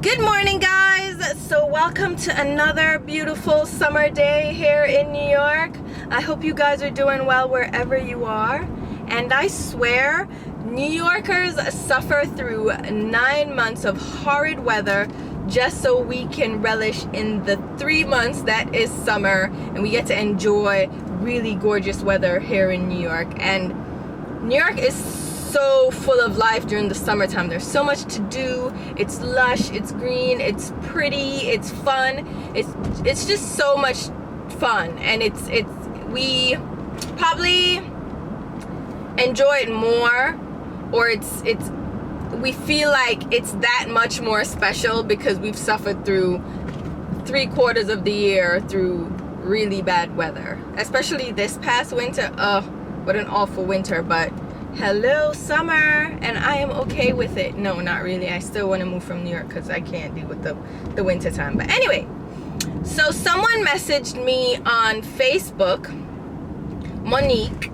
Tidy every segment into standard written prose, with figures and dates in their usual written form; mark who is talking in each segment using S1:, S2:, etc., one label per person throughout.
S1: Good morning, guys. So welcome to another beautiful summer day here in New York. I hope you guys are doing well wherever you are. And I swear, New Yorkers suffer through 9 months of horrid weather just so we can relish in the 3 months that is summer and we get to enjoy really gorgeous weather here in New York. And New York is so full of life during the summertime. There's so much to do. It's lush, it's green, it's pretty, it's fun. It's just so much fun, and we probably enjoy it more, or we feel like it's that much more special because we've suffered through 3/4 of the year through really bad weather, especially this past winter. What an awful winter. But hello summer, and I am okay with it. No, not really. I still want to move from New York because I can't deal with the winter time. But anyway, so someone messaged me on Facebook, Monique,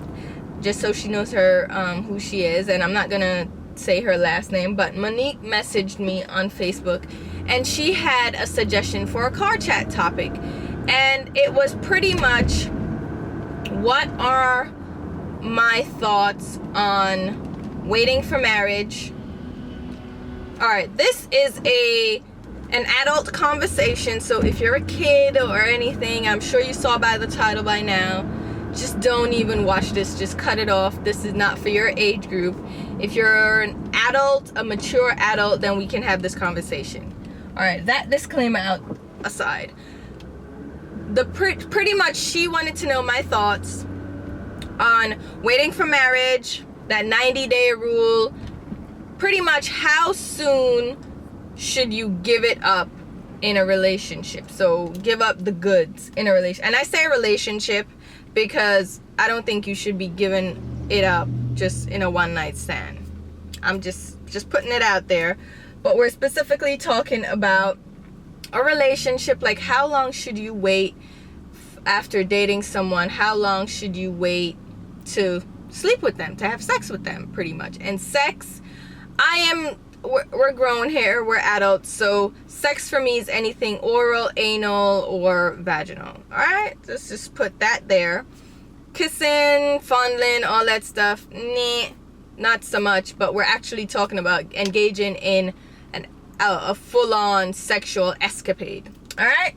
S1: just so she knows her who she is, and I'm not gonna say her last name, but Monique messaged me on Facebook, and she had a suggestion for a car chat topic, and it was pretty much, what are my thoughts on waiting for marriage. All right, this is an adult conversation, so if you're a kid or anything, I'm sure you saw by the title by now, just don't even watch this. Just cut it off. This is not for your age group. If you're an adult, a mature adult, then we can have this conversation. All right, that disclaimer out aside, pretty much she wanted to know my thoughts on waiting for marriage, that 90-day rule. Pretty much, how soon should you give it up in a relationship? So give up the goods in a relationship. And I say relationship because I don't think you should be giving it up just in a one-night stand. I'm just putting it out there. But we're specifically talking about a relationship. Like, how long should you wait after dating someone? How long should you wait to sleep with them, to have sex with them, pretty much? And sex, we're grown here, we're adults, so sex for me is anything oral, anal, or vaginal. All right, let's just put that there. Kissing, fondling, all that stuff, nah, not so much. But we're actually talking about engaging in a full-on sexual escapade. All right.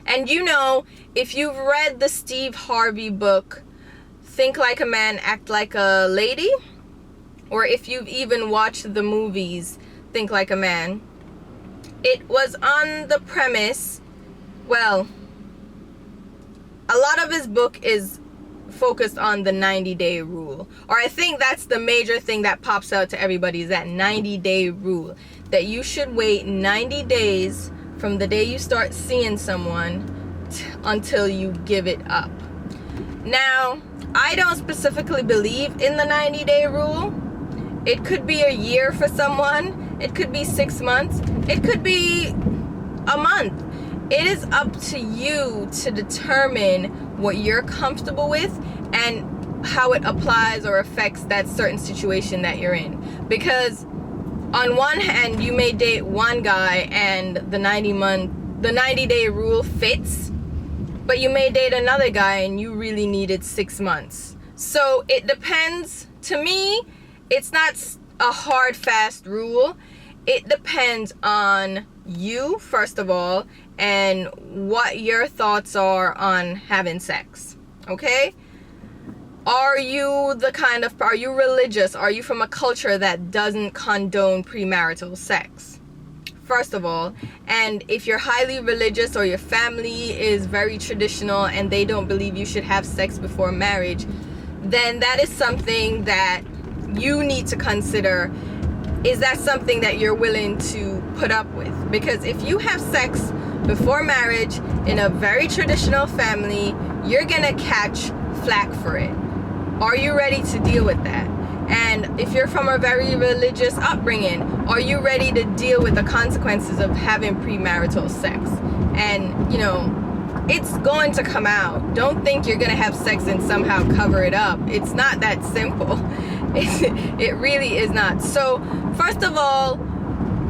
S1: And you know, if you've read the Steve Harvey book, Think Like a Man, Act Like a Lady, or if you've even watched the movies Think Like a Man, it was on the premise, well, a lot of his book is focused on the 90-day rule, or I think that's the major thing that pops out to everybody, is that 90-day rule, that you should wait 90 days from the day you start seeing someone until you give it up. Now, I don't specifically believe in the 90-day rule. It could be a year for someone. It could be 6 months. It could be a month. It is up to you to determine what you're comfortable with and how it applies or affects that certain situation that you're in. Because on one hand, you may date one guy and the 90-day rule fits, but you may date another guy and you really needed 6 months. So it depends. To me, it's not a hard, fast rule. It depends on you, first of all, and what your thoughts are on having sex. Okay? Are you religious? Are you from a culture that doesn't condone premarital sex? First of all, and if you're highly religious or your family is very traditional and they don't believe you should have sex before marriage, then that is something that you need to consider. Is that something that you're willing to put up with? Because if you have sex before marriage in a very traditional family, you're gonna catch flack for it. Are you ready to deal with that? And if you're from a very religious upbringing, are you ready to deal with the consequences of having premarital sex? And, you know, it's going to come out. Don't think you're going to have sex and somehow cover it up. It's not that simple. It really is not. So, first of all,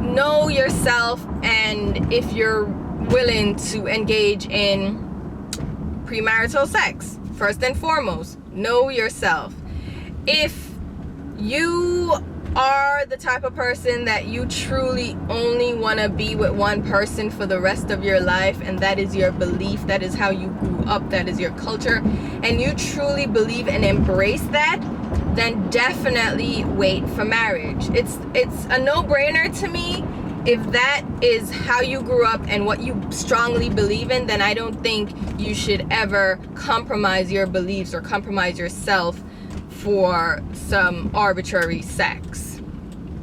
S1: know yourself, and if you're willing to engage in premarital sex. First and foremost, know yourself. If you are the type of person that you truly only want to be with one person for the rest of your life, and that is your belief, that is how you grew up, that is your culture, and you truly believe and embrace that, then definitely wait for marriage. It's a no-brainer to me. If that is how you grew up and what you strongly believe in, then I don't think you should ever compromise your beliefs or compromise yourself for some arbitrary sex.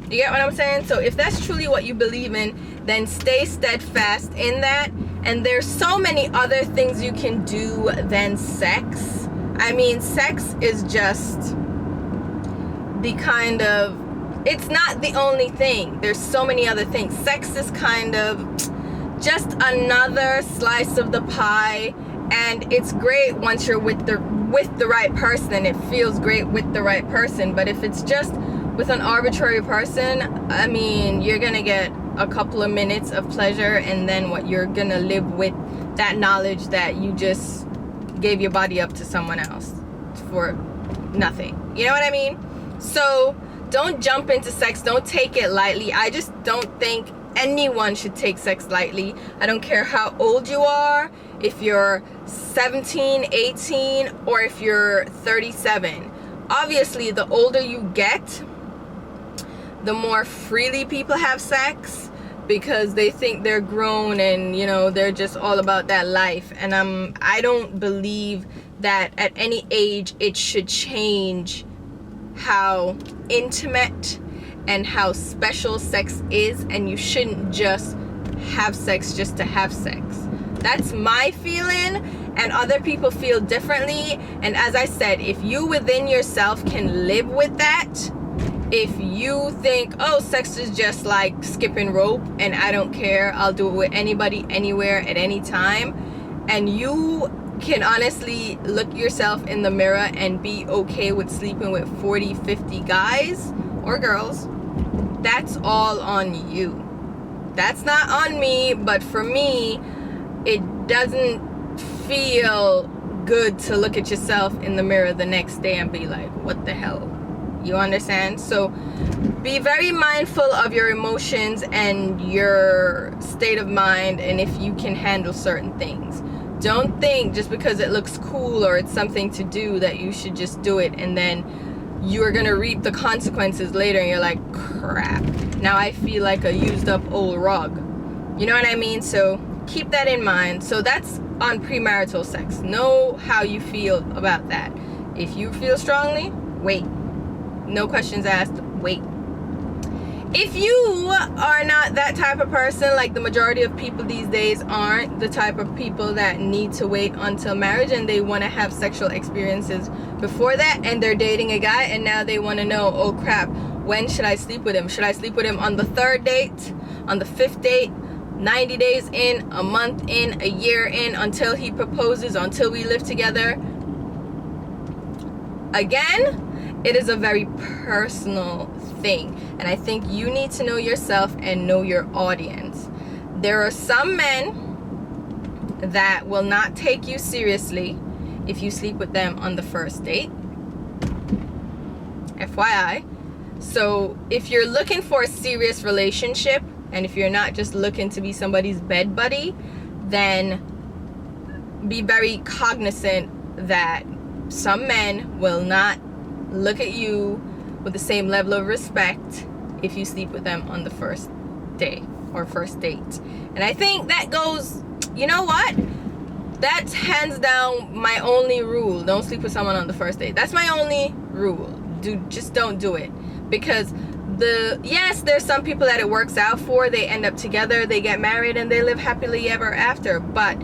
S1: You get what I'm saying? So if that's truly what you believe in, then stay steadfast in that. And there's so many other things you can do than sex. I mean, sex is just the kind of, it's not the only thing. There's so many other things. Sex is kind of just another slice of the pie, and it's great once you're with the right person. It feels great with the right person. But if it's just with an arbitrary person, I mean, you're gonna get a couple of minutes of pleasure, and then what, you're gonna live with that knowledge that you just gave your body up to someone else for nothing. You know what I mean? So don't jump into sex. Don't take it lightly. I just don't think anyone should take sex lightly. I don't care how old you are, if you're 17, 18, or if you're 37. Obviously, the older you get, the more freely people have sex, because they think they're grown and, you know, they're just all about that life. And I don't believe that at any age it should change how intimate and how special sex is, and you shouldn't just have sex just to have sex. That's my feeling, and other people feel differently. And as I said, if you within yourself can live with that, if you think, oh, sex is just like skipping rope and I don't care, I'll do it with anybody, anywhere, at any time, and you can honestly look yourself in the mirror and be okay with sleeping with 40, 50 guys or girls, that's all on you. That's not on me. But for me, it doesn't feel good to look at yourself in the mirror the next day and be like, what the hell? You understand? So be very mindful of your emotions and your state of mind, and if you can handle certain things. Don't think just because it looks cool or it's something to do that you should just do it, and then you're gonna reap the consequences later and you're like, crap, now I feel like a used up old rug. You know what I mean? So keep that in mind. So that's on premarital sex. Know how you feel about that. If you feel strongly, wait. No questions asked, wait. If you are not that type of person, like the majority of people these days aren't the type of people that need to wait until marriage, and they want to have sexual experiences before that, and they're dating a guy and now they want to know, oh crap, when should I sleep with him? Should I sleep with him on the 3rd date, on the 5th date, 90 days in, a month in, a year in, until he proposes, until we live together? Again, it is a very personal thing, and I think you need to know yourself and know your audience. There are some men that will not take you seriously if you sleep with them on the 1st date. FYI. So if you're looking for a serious relationship, and if you're not just looking to be somebody's bed buddy, then be very cognizant that some men will not look at you with the same level of respect if you sleep with them on the 1st day or 1st date. And I think that goes, you know what? That's hands down my only rule. Don't sleep with someone on the 1st date. That's my only rule. Just don't do it. Because yes, there's some people that it works out for. They end up together, they get married, and they live happily ever after. But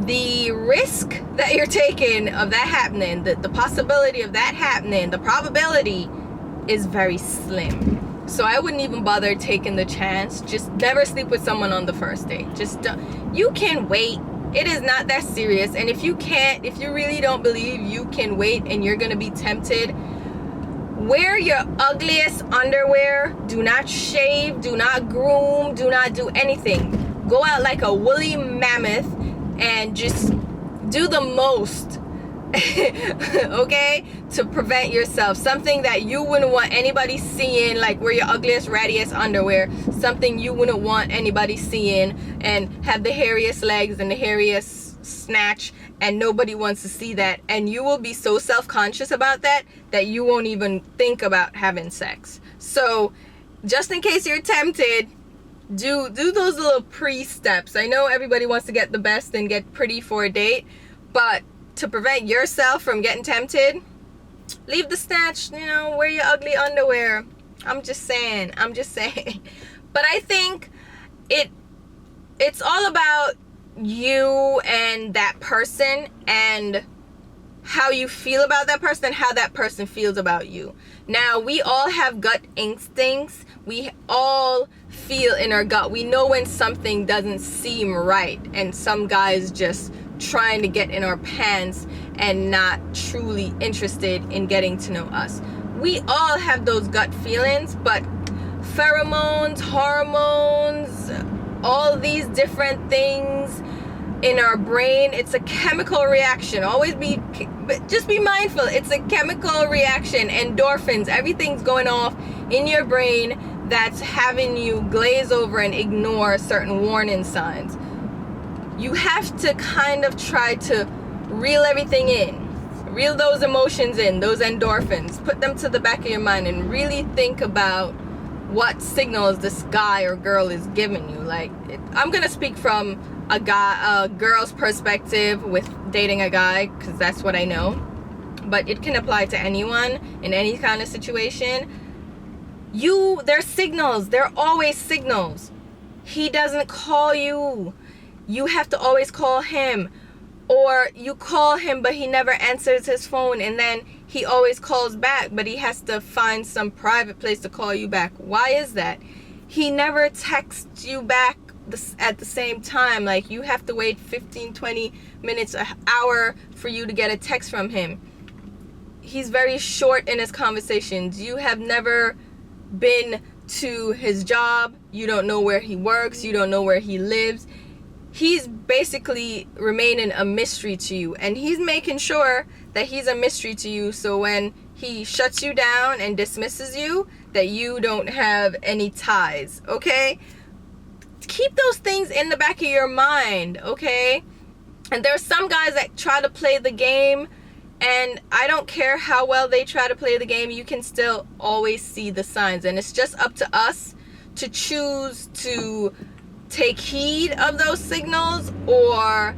S1: the risk that you're taking of that happening, the possibility of that happening, the probability is very slim. So I wouldn't even bother taking the chance. Just never sleep with someone on the 1st date. Just don't. You can wait. It is not that serious. And if you really don't believe you can wait and you're gonna be tempted, Wear your ugliest underwear. Do not shave, do not groom, do not do anything. Go out like a woolly mammoth and just do the most, okay, to prevent yourself. Something that you wouldn't want anybody seeing, like wear your ugliest, rattiest underwear. Something you wouldn't want anybody seeing, and have the hairiest legs and the hairiest snatch, and nobody wants to see that. And you will be so self-conscious about that that you won't even think about having sex. So just in case you're tempted, do those little pre-steps. I know everybody wants to get the best and get pretty for a date, but to prevent yourself from getting tempted, leave the snatch, you know, wear your ugly underwear. I'm just saying. But I think it's all about you and that person, and how you feel about that person, how that person feels about you. Now, we all have gut instincts. We all feel in our gut. We know when something doesn't seem right, and some guys just trying to get in our pants and not truly interested in getting to know us. We all have those gut feelings, but pheromones, hormones, all these different things in our brain, it's a chemical reaction. Just be mindful. It's a chemical reaction. Endorphins, everything's going off in your brain that's having you glaze over and ignore certain warning signs. You have to kind of try to reel everything in. Reel those emotions in, those endorphins. Put them to the back of your mind and really think about what signals this guy or girl is giving you. Like, I'm gonna speak from a girl's perspective with dating a guy, because that's what I know, but it can apply to anyone in any kind of situation. There's signals. There are always signals. He doesn't call you, you have to always call him. Or you call him but he never answers his phone, and then he always calls back, but he has to find some private place to call you back. Why is that? He never texts you back at the same time. Like, you have to wait 15, 20 minutes, an hour for you to get a text from him. He's very short in his conversations. You have never been to his job. You don't know where he works. You don't know where he lives. He's basically remaining a mystery to you, and he's making sure that he's a mystery to you, so when he shuts you down and dismisses you, that you don't have any ties, okay? Keep those things in the back of your mind, okay? And there's some guys that try to play the game, and I don't care how well they try to play the game, you can still always see the signs, and it's just up to us to choose to take heed of those signals or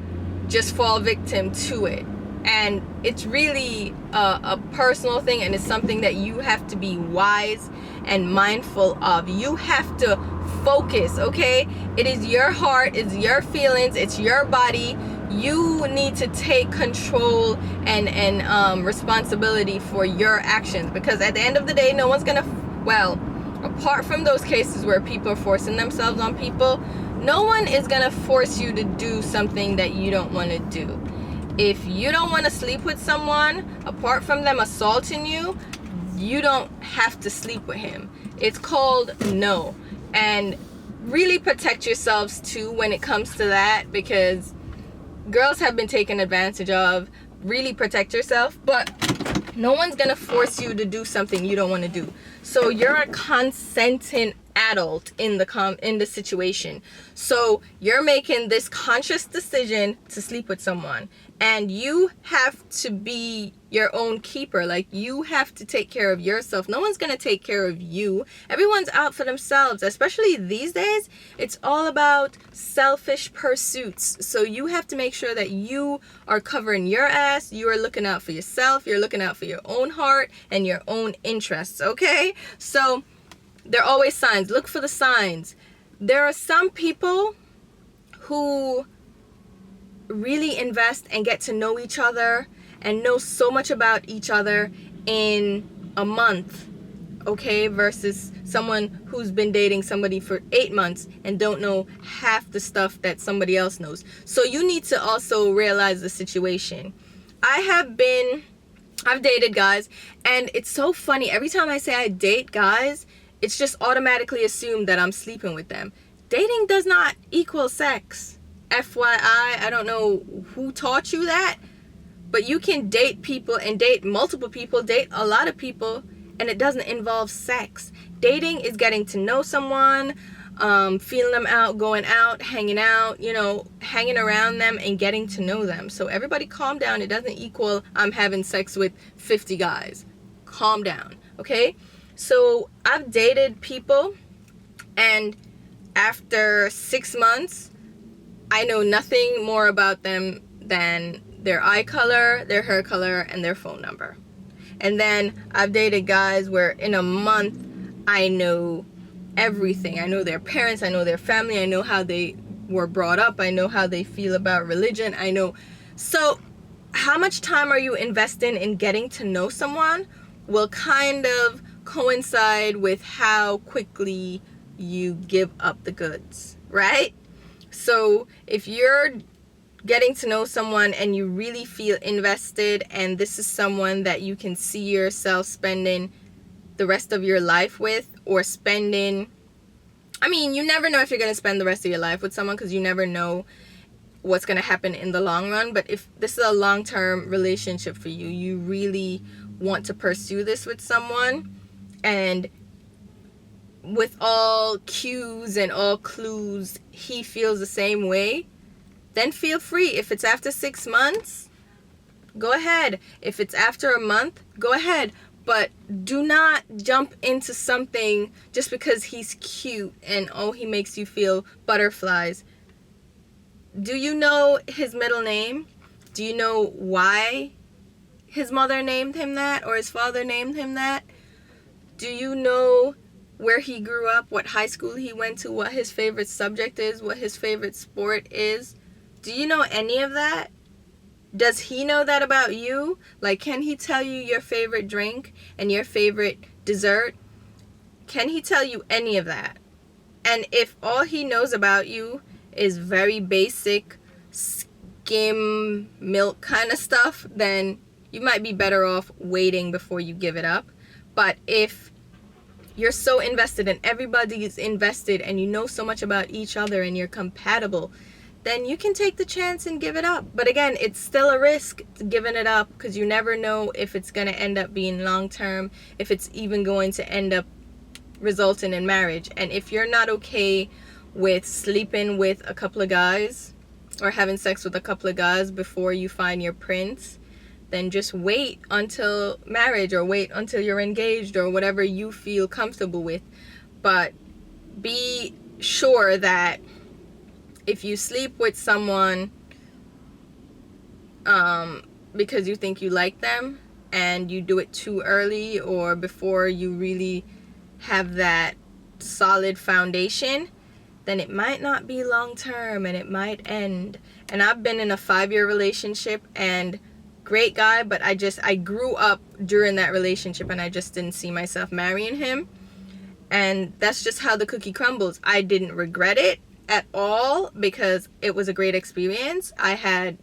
S1: just fall victim to it. And it's really a personal thing, and it's something that you have to be wise and mindful of. You have to focus, okay? It is your heart, it's your feelings, it's your body. You need to take control and responsibility for your actions, because at the end of the day, no one's gonna, well, apart from those cases where people are forcing themselves on people, no one is gonna force you to do something that you don't want to do. If you don't want to sleep with someone, apart from them assaulting you, you don't have to sleep with him. It's called no. And really protect yourselves too when it comes to that, because girls have been taken advantage of. Really protect yourself, but no one's gonna force you to do something you don't want to do. So you're a consenting adult in the situation. So you're making this conscious decision to sleep with someone, and you have to be your own keeper. Like, you have to take care of yourself. No one's gonna take care of you. Everyone's out for themselves, especially these days. It's all about selfish pursuits. So you have to make sure that you are covering your ass, you are looking out for yourself, you're looking out for your own heart and your own interests, okay? So there are always signs. Look for the signs. There are some people who really invest and get to know each other and know so much about each other in a month, okay, versus someone who's been dating somebody for 8 months and don't know half the stuff that somebody else knows. So you need to also realize the situation. I have been I've dated guys, and it's so funny. Every time I say I date guys, it's just automatically assumed that I'm sleeping with them. Dating does not equal sex. FYI, I don't know who taught you that, but you can date people and date multiple people, date a lot of people, and it doesn't involve sex. Dating is getting to know someone, feeling them out, going out, hanging out, you know, hanging around them and getting to know them. So everybody calm down. It doesn't equal I'm having sex with 50 guys. Calm down, okay? So I've dated people, and after 6 months, I know nothing more about them than their eye color, their hair color, and their phone number. And then I've dated guys where in a month I know everything. I know their parents, I know their family, I know how they were brought up, I know how they feel about religion, I know. So how much time are you investing in getting to know someone will kind of coincide with how quickly you give up the goods, right? So if you're getting to know someone and you really feel invested, and this is someone that you can see yourself spending the rest of your life with, or spending, I mean, you never know if you're going to spend the rest of your life with someone, because you never know what's going to happen in the long run. But if this is a long-term relationship for you, you really want to pursue this with someone, and with all cues and all clues he feels the same way, then feel free. If it's after 6 months, go ahead. If it's after a month, go ahead. But do not jump into something just because he's cute and oh, he makes you feel butterflies. Do you know his middle name? Do you know why his mother named him that or his father named him that? Do you know where he grew up, what high school he went to, what his favorite subject is, what his favorite sport is? Do you know any of that? Does he know that about you? Like, can he tell you your favorite drink and your favorite dessert? Can he tell you any of that? And if all he knows about you is very basic skim milk kind of stuff, then you might be better off waiting before you give it up. But if you're so invested and everybody's invested and you know so much about each other and you're compatible, then you can take the chance and give it up. But again, it's still a risk giving it up, because you never know if it's going to end up being long term, if it's even going to end up resulting in marriage. And if you're not okay with sleeping with a couple of guys or having sex with a couple of guys before you find your prince, then just wait until marriage, or wait until you're engaged, or whatever you feel comfortable with. But be sure that if you sleep with someone because you think you like them, and you do it too early or before you really have that solid foundation, then it might not be long term and it might end. And I've been in a 5-year relationship, and great guy, but I grew up during that relationship and I just didn't see myself marrying him. And that's just how the cookie crumbles. I didn't regret it at all, because it was a great experience. I had,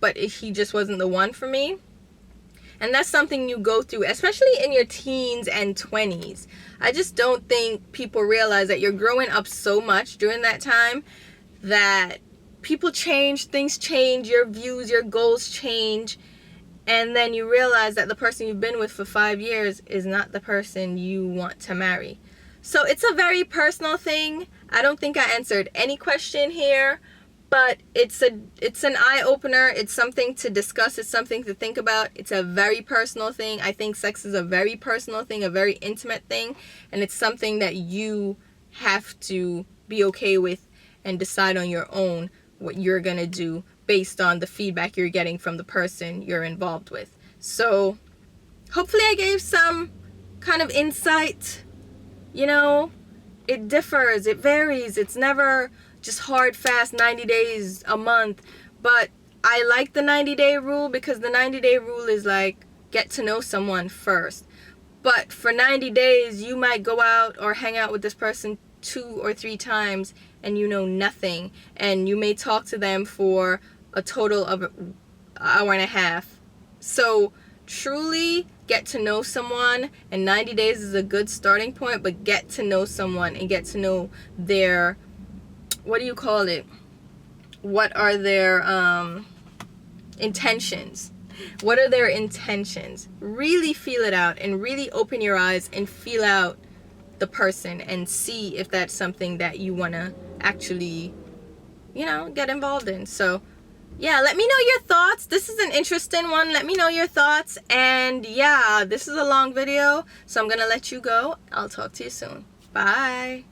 S1: but he just wasn't the one for me. And that's something you go through, especially in your teens and 20s. I just don't think people realize that you're growing up so much during that time, that people change, things change, your views, your goals change, and then you realize that the person you've been with for 5 years is not the person you want to marry. So it's a very personal thing. I don't think I answered any question here, but it's an eye-opener. It's something to discuss. It's something to think about. It's a very personal thing. I think sex is a very personal thing, a very intimate thing, and it's something that you have to be okay with and decide on your own what you're gonna do based on the feedback you're getting from the person you're involved with. So hopefully I gave some kind of insight. It differs, it varies, it's never just hard, fast, 90 days, a month. But I like the 90-day rule, because the 90-day rule is like, get to know someone first. But for 90 days, you might go out or hang out with this person 2 or 3 times and you know nothing. And you may talk to them for a total of an hour and a half. So truly get to know someone, and 90 days is a good starting point, but get to know someone and get to know their, what do you call it? What are their intentions? What are their intentions? Really feel it out and really open your eyes and feel out the person and see if that's something that you want to actually, you know, get involved in. So yeah, let me know your thoughts. This is an interesting one. Let me know your thoughts. And yeah, this is a long video, so I'm gonna let you go. I'll talk to you soon. Bye.